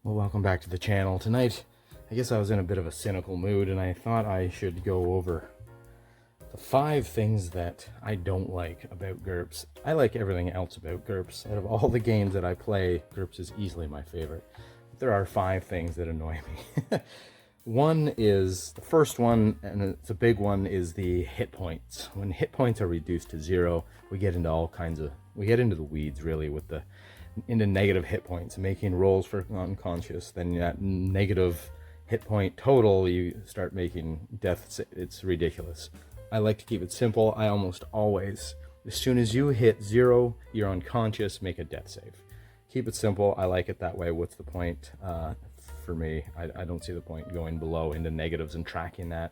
Well, welcome back to the channel. Tonight, I guess I was in a bit of a cynical mood and I thought I should go over the 5 things that I don't like about GURPS. I like everything else about GURPS. Out of all the games that I play, GURPS is easily my favorite. But there are 5 things that annoy me. The first one, and it's a big one, is the hit points. When hit points are reduced to 0, we get into the weeds really into negative hit points, making rolls for unconscious. Then that negative hit point total, you start making deaths. It's ridiculous. I like to keep it simple. I almost always, as soon as you hit 0, you're unconscious, make a death save. Keep it simple. I like it that way. What's the point? For me, I don't see the point going below into negatives and tracking that.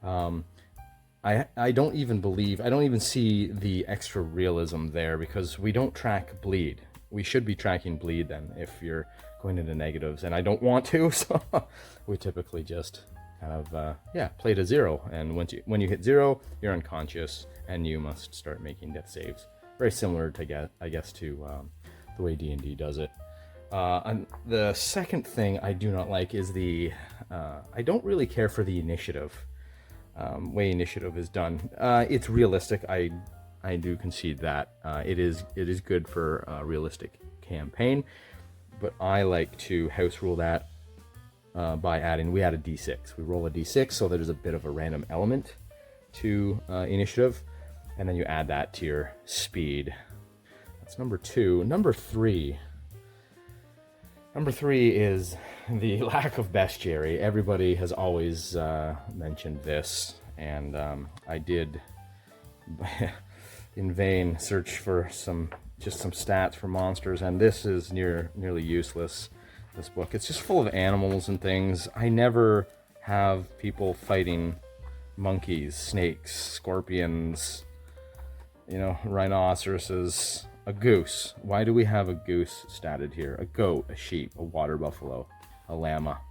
I don't even see the extra realism there, because we don't track bleed. We should be tracking bleed then if you're going into negatives, and I don't want to, so we typically just kind of play to 0, and when you hit 0, you're unconscious and you must start making death saves. Very similar to, I guess, to the way D&D does it. And the second thing I do not like is I don't really care for the initiative. Way initiative is done. It's realistic. I do concede that. It is good for a realistic campaign, but I like to house rule that by we add a d6. We roll a d6, so there's a bit of a random element to initiative, and then you add that to your speed. That's number 2. Number 3 is the lack of bestiary. Everybody has always mentioned this, and I did in vain search for some stats for monsters, and this is nearly useless. This book, it's just full of animals and things. I never have people fighting monkeys, snakes, scorpions, rhinoceroses, a goose. Why do we have a goose statted here? A goat, a sheep, a water buffalo, a llama.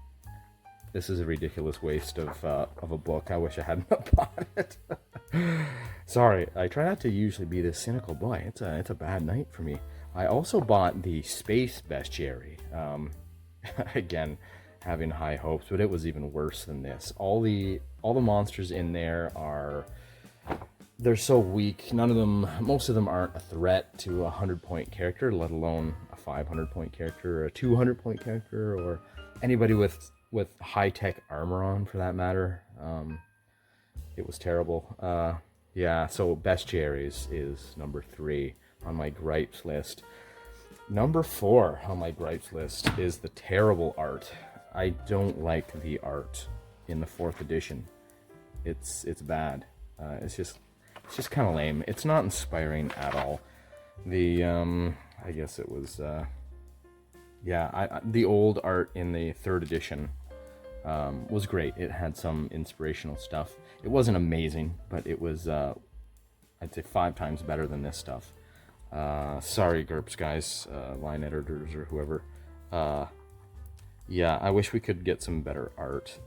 This is a ridiculous waste of a book. I wish I hadn't bought it. Sorry, I try not to usually be this cynical. Boy, it's a bad night for me. I also bought the space bestiary. Again, having high hopes, but it was even worse than this. All the monsters in there they're so weak. Most of them aren't a threat to a 100-point character, let alone a 500-point character or a 200-point character, or anybody with high-tech armor on, for that matter. It was terrible. So bestiaries is number 3 on my gripes list. Number 4 on my gripes list is the terrible art. I don't like the art in the 4th edition. It's bad. It's just kind of lame. It's not inspiring at all. I guess it was the old art in the 3rd edition was great. It had some inspirational stuff. It wasn't amazing, but it was I'd say 5 times better than this stuff. Sorry, GURPS guys, line editors or whoever. I wish we could get some better art.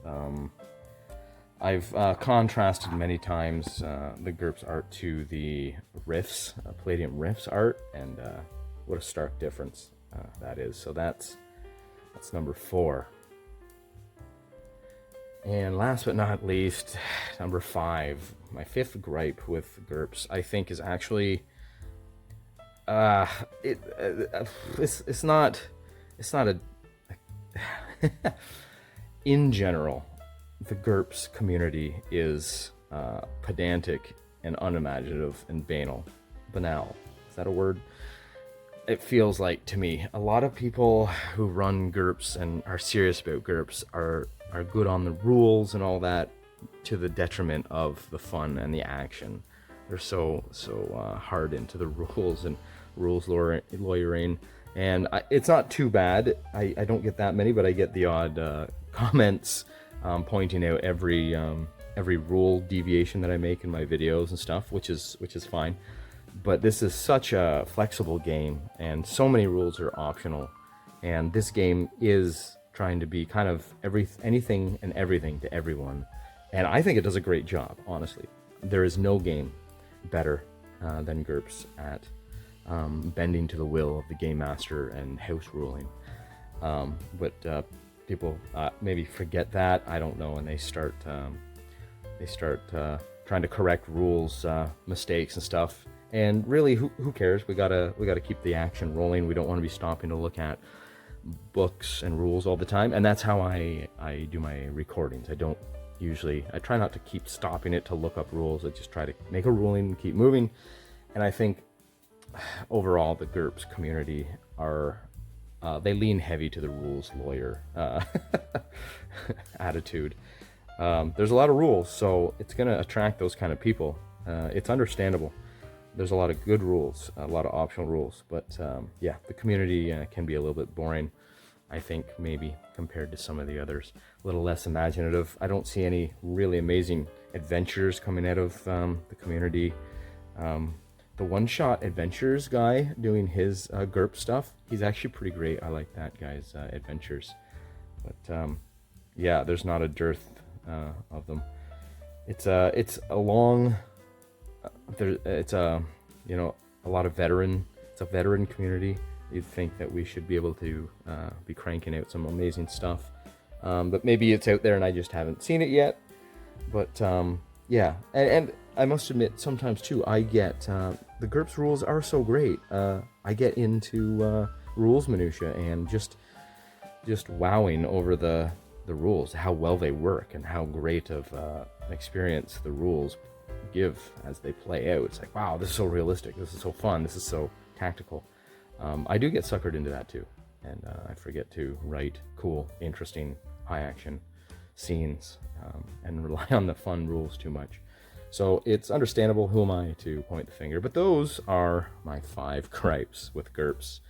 I've contrasted many times the GURPS art to the Riffs, Palladium Riffs art, and what a stark difference that is. So that's number 4. And last but not least, number 5, my 5th gripe with GURPS, I think, is actually it's not a in general, the GURPS community is pedantic and unimaginative and banal. Is that a word? It feels like, to me, a lot of people who run GURPS and are serious about GURPS are good on the rules and all that, to the detriment of the fun and the action. They're so hard into the rules and rules lawyering, and it's not too bad. I don't get that many, but I get the odd comments pointing out every rule deviation that I make in my videos and stuff, which is fine. But this is such a flexible game, and so many rules are optional, and this game is trying to be kind of anything and everything to everyone, and I think it does a great job. Honestly, there is no game better than GURPS at bending to the will of the game master and house ruling. But people maybe forget that, I don't know, and they start trying to correct rules, mistakes and stuff. And really, who cares? We gotta keep the action rolling. We don't want to be stopping to look at books and rules all the time. And that's how I do my recordings. I try not to keep stopping it to look up rules. I just try to make a ruling and keep moving. And I think overall the GURPS community they lean heavy to the rules lawyer attitude. There's a lot of rules, so it's going to attract those kind of people. It's understandable. There's a lot of good rules, a lot of optional rules, but yeah, the community can be a little bit boring, I think, maybe compared to some of the others. A little less imaginative. I don't see any really amazing adventures coming out of the community. The one-shot adventures guy doing his GURP stuff, he's actually pretty great. I like that guy's adventures. But yeah, there's not a dearth of them. It's a long, it's a lot of veteran. It's a veteran community. You'd think that we should be able to be cranking out some amazing stuff, but maybe it's out there and I just haven't seen it yet. But yeah, and I must admit, sometimes too, I get the GURPS rules are so great. I get into rules minutia and just wowing over the rules, how well they work, and how great of an experience the rules give as they play out. It's like, wow, this is so realistic. This is so fun. This is so tactical. I do get suckered into that too, and I forget to write cool, interesting, high action scenes and rely on the fun rules too much. So it's understandable. Who am I to point the finger? But those are my 5 gripes with GURPS.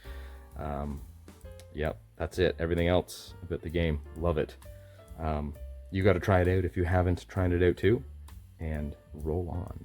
Yep, that's it. Everything else about the game, love it. You got to try it out if you haven't tried it out too, and roll on.